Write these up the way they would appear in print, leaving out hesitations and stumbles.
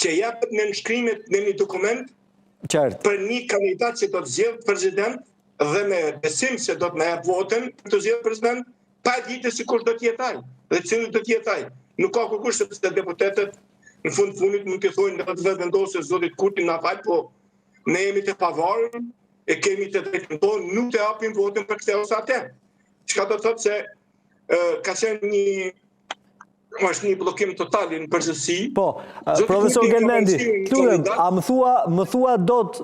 që japet me nënshkrimet në një dokument për një kandidat që do të zgjedh president dhe me besim se do të më jap votën për të zgjedhur president, pa ditë se kush do të jetë ai dhe cili do të jetë ai. Nuk ka kurrë sepse deputetët në fundit nuk e thonë në vetë vendosë zotit Kurti na fal, po ne jemi të pavarur e kemi të drejtën tonë, nuk të japim votën për këtë ose atë. Çka do të thotë se ka qenë është një bllokim total në përgjithësi. Po, profesor Gelmendi, a më thua dot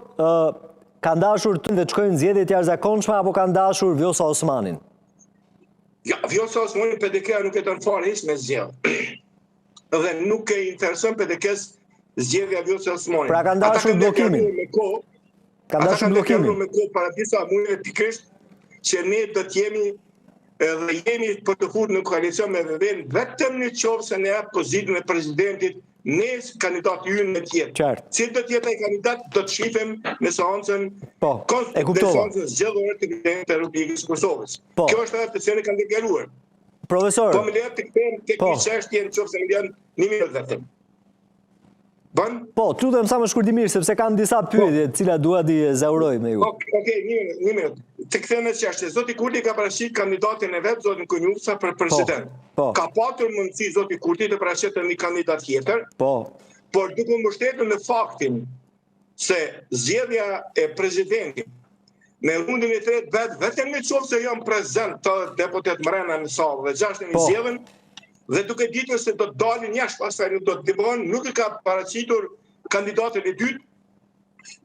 kanë dashur të shkojnë zgjedhje të jashtëzakonshme apo kanë dashur Vjosa Osmanin? Ja, Vjosa Osmanin PDK nuk e don fare hiç me zgjedhje. Dhe nuk e intereson PDK-s zgjedhja Vjosa Osmanit. Pra kanë dashur bllokimin. Kanë dashur bllokimin. Me kohë para disa muajve pikërisht që ne do të jemi dhe jemi për të hurë në koalicion me VVN vetëm në qoftë se ne jap pozitën e presidentit ne kandidat ynë në tjetë. Si do të jetë ai kandidat do të shifem në seancën zgjedhore të Presidentit të Republikës së Kosovës. Kjo është ajo të cilën kanë deklaruar. Profesor. Po më lejo të kthejmë tek një çështje në qoftë se më janë 1 minutë vetëm. Ban? Po, të lutem sa më shkurtimisht sepse kanë disa pyetje të cilat dua t'i zauroj me ju. Okej, 1 minutë. Të kthejmë në çështje. Zoti Kurti ka paraqitur kandidatin e vet, zotin Kunjufsa për president. Ka patur mundësi zoti Kurti të paraqitë një kandidat tjetër. Por duke mbështetur në faktin se zgjedhja e presidentit në rundën e tretë vetëm në qoftë se janë prezent të deputet mrena në sallë dhe 6 në zgjedhjen, dhe duke ditur se do të dalin jashtë pastaj nuk do të dëmohen, nuk e ka paraqitur kandidatin e dytë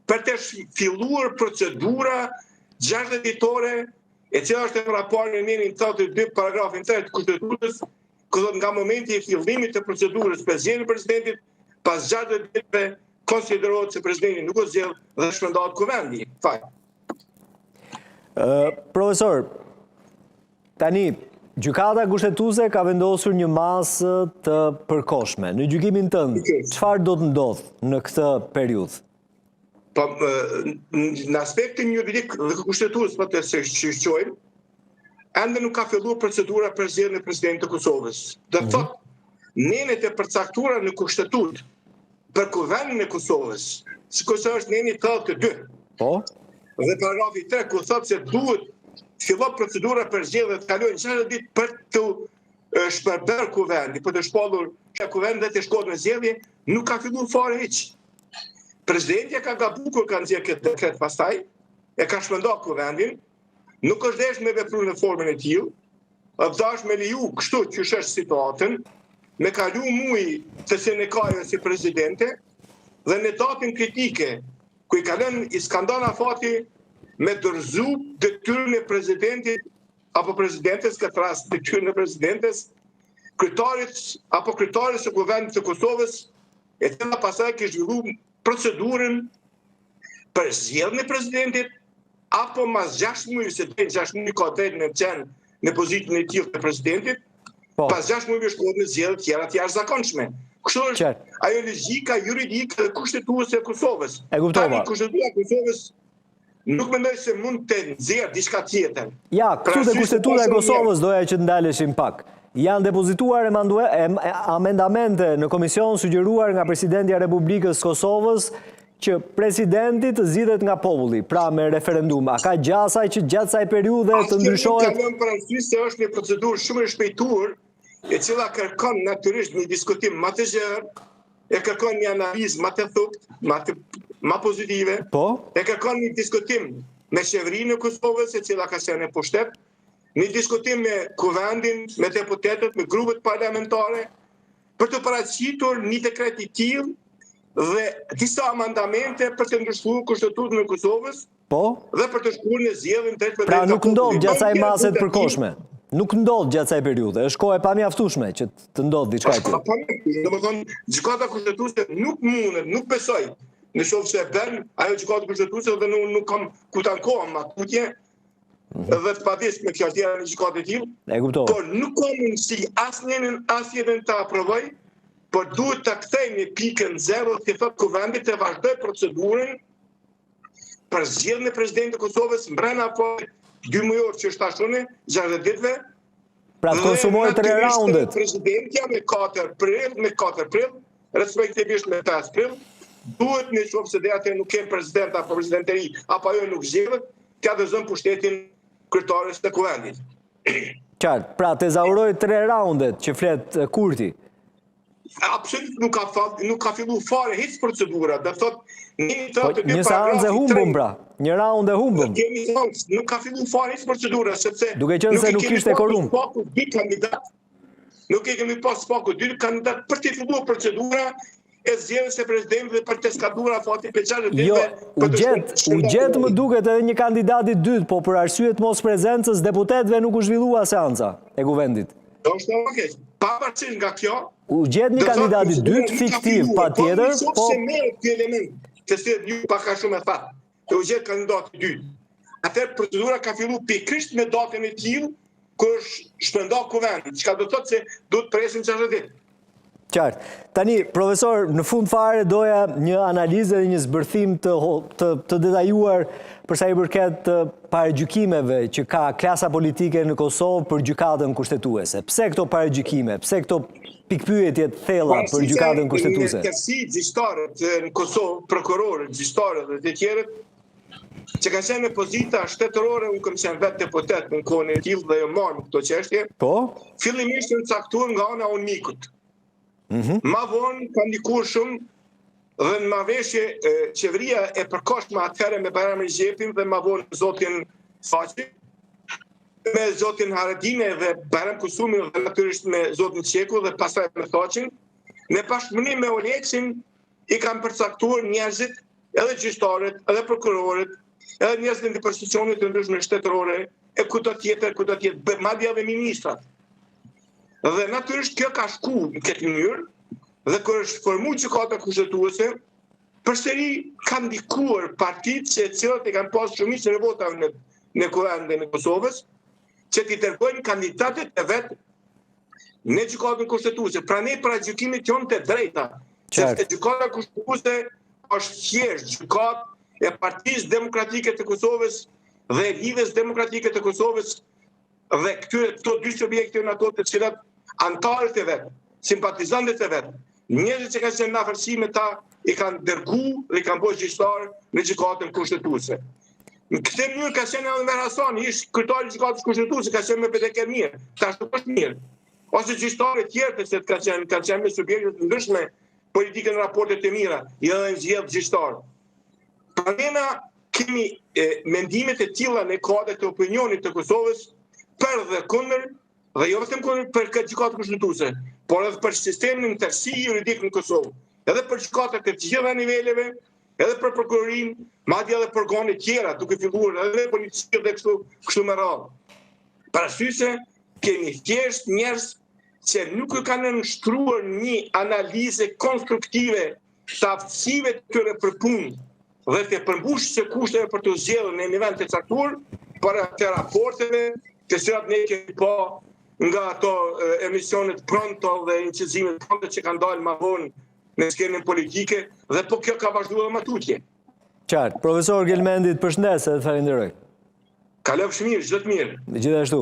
për të filluar procedura 6 ditore, e cila është e raportit në emrin 32 paragrafin 3 të Kushtetutës, ku thotë nga momenti i fillimit të procedurës për zgjedhjen e presidentit, pas 60 ditëve konsiderohet se presidenti nuk u zgjedh dhe shpërndahet kuvendi. Profesor, tani gjykata kushtetuese ka vendosur një masë të përkohshme. Në gjykimin tënd, çfarë do të ndodhë në këtë periudhë? Po, në aspektin juridik dhe kushtetues po të shqyrtojmë, ende nuk ka filluar procedura për zgjedhjen e presidentit të Kosovës. Do të thotë, nenet e përcaktuara në kushtetutë për kuvendin e Kosovës, sikur është neni 82. Po. Dhe paragrafi 3 ku thotë se duhet të fillojë procedura për zgjedhje të kalojnë 60 ditë për të shpërbërë kuvendi, për të shpallur kuvendi dhe të shkohet në zgjedhje, nuk ka filluar fare hiç. Presidenti ka gabuar kur ka nxjerrë këtë dekret pastaj, e ka shpërndar kuvendin, nuk është desh me vepruar në formën e tillë, dash me leju kështu që është situatën, me kalu muj të Senekajës si presidente, dhe në datën kritike, ku i kalën Iskandar Afati me dorëzu detyrën e presidentit apo presidentes, këtë rast detyrën e presidentes, kryetarit apo kryetares së kuvendit të Kosovës, e cila pastaj ka zhvilluar procedurën për zgjedhjen e presidentit apo mas 6 muaj, se 6 muaj ka drejt në qenë në pozitën e tillë të presidentit, pas 6 muajve shkohet në zgjedhje tjera të jashtëzakonshme. Kështu është ajo logjika juridike dhe kushtetuese e Kosovës. Tani kushtetua e Kosovës nuk mendoj se mund të nxjerrë diçka tjetër. Ja, këtu te kushtetua e Kosovës doja që të ndaleshim pak. Janë depozituar amendamente në komision sugjeruar nga presidenti i Republikës Kosovës që presidenti të zgjidhet nga populli, pra me referendum. A ka gjasaj që gjatë kësaj periudhe të ndryshohet? Ka lënë parasysh se është një procedurë shumë e shpejtuar, e cila kërkon natyrisht një diskutim më të gjerë, e kërkon një analizë më të thuktë, më pozitive, e kërkon një diskutim me qeverinë e Kosovës, e cila ka qenë në pushtet, një diskutim me kuvendin, me deputetët, me grupet parlamentare, për të paraqitur një dekret i tillë dhe disa amendamente për të ndryshuar kushtetutën e Kosovës, dhe për të shkuar në zgjedhjen drejt për drejt. Pra nuk ndodh gjatë asaj mase të përkohshme. Nuk ndodh gjatë asaj periudhe. Është kohë e pamjaftueshme që të ndodh diçka e tillë. Domethënë, gjykata kushtetuese nuk mundet, nuk besoj, në qoftë se bën ajo gjykata kushtetuese dhe nuk kam ku ta ankohem atje, dhe të padisë me kjo tjera në gjykatë e tillë. E kuptoj. Por nuk ka mundësi asnjërin ta aprovoj, por duhet ta kthejmë në pikën 0 të thotë kuvendit të vazhdoj procedurën për zgjedhjen e presidentit të Kosovës mbrenda apo 2 muajor që është tashune, 60 ditëve. Pra të konsumohet 3 raundet. Presidentja me 4 prill, respektivisht me 5 prill, duhet në qoftë se dhe atë nuk kemë president apo presidenteri, apo ajo nuk zgjedhet, t'ja dëzon pushtetin kryetares të kuvendit. Qartë, pra tezauroj 3 raundet që flet Kurti. Absolut nuk ka fillu fare hiç procedura, dhe thot një seancë e humbëm pra, një raund e humbëm. Nuk ka fillu fare hiç procedura, sepse duke qenë se nuk ishte korum. Nuk e kemi pas paku 2 kandidat për të filluar procedura e zgjedhjes së presidentit dhe për të skaduar afati peçare Jo, u gjet më duket edhe një kandidat i dytë, po për arsye të mos prezencës deputetëve nuk u zhvillua seanca e kuvendit. Është okay. Pavarësisht nga kjo, u gjet një kandidat i dytë fiktiv patjetër, po se merret ky element, që se ju pak a shumë e fat. U gjet kandidat i dytë. Atëherë procedura ka filluar pikërisht me datën e tillë kur shpërnda kuvendi, çka do të thotë se duhet presim 60 ditë. Qartë. Tani, profesor, në fund fare doja një analizë dhe një zbërthim të detajuar përsa i përket paragjykimeve që ka klasa politike në Kosovë për gjykatën kushtetuese. Pse këto paragjykime? Pse këto pikpyetje të thella për gjykatën kushtetuese? Në tërësi gjyqtarët në Kosovë, prokurorët, gjyqtarët dhe të tjerët, që ka qenë në pozita shtetërore, unë kam qenë vetë deputet në kohën e tillë dhe jo marrë këto çështje. Po? Fillimisht në caktuar nga ana e Unikut. Ma vonë kam ndikuar shumë dhe në marrëveshje qeveria e përkohshme atëherë me Bajram Recepin dhe ma vonë zotin Saqi, me zotin Haradine dhe Bajram Kusumin dhe natyrisht me zotin Qeku dhe pastaj me Saqin, në bashkëpunim me Oleqin i kam përcaktuar njerëzit, edhe gjyqtarët, edhe prokurorët, edhe njerëzit në institucionet të ndryshme shtetërore, e kudo tjetër, madje edhe ministrat. Dhe natyrisht kjo ka shku në këtë mënyrë, dhe kër është formuar gjykata kushtetuese, përsëri kanë ndikuar partitë që cilët e kanë pas shumicën e votave në kuvendin e Kosovës, që t'i dërgojnë kandidatët e vetë në gjykatën kushtetuese. Pra ne paragjykimit janë të drejta, sepse gjykata kushtetuese është thjesht gjykatë e Partisë Demokratike të Kosovës dhe Lidhjes Demokratike të Kosovës dhe këto dy subjekte në ato të cilat antarët e vetë, simpatizantët e vetë, njerëzit që kanë qenë në afërsi me ta i kanë dërgu dhe i kanë bërë gjyqtar në gjykatën kushtetuese. Në këtë mënyrë ka qenë edhe Enver Hasani, ish kryetari i gjykatës kushtetuese, ka qenë me PDK mirë, tash nuk është mirë. Ose gjyqtarë të tjerë që kanë qenë me subjekte të ndryshme politike në raportet e mira, janë zgjedhur gjyqtar. Prandena kemi mendimet e tilla në kodet e opinionit të Kosovës për dhe kundër, dhe jo vetëm për këtë gjykatë kushtetuese, por edhe për sistemin në tërësi juridik në Kosovë, edhe për gjykatat e të gjitha niveleve, edhe për prokurorinë, madje edhe për organet tjera, duke filluar edhe policia dhe kështu me radhë. Parasysh kemi thjesht njerëz që nuk kanë nështruar një analizë konstruktive të aftësive të tyre për punë dhe të përmbushjes së kushteve për të zgjedhur në nivel të caktuar, për të raporteve të cilat ne kemi pa nga ato emisionet Pronto dhe incizimet Pronto që kanë dalë më vonë në skenën politike, dhe po kjo ka vazhduar më tutje. Qartë. Profesor Gelmendit, përshëndes dhe falenderoj. Kalofsh mirë, çdo të mirë. Gjithashtu.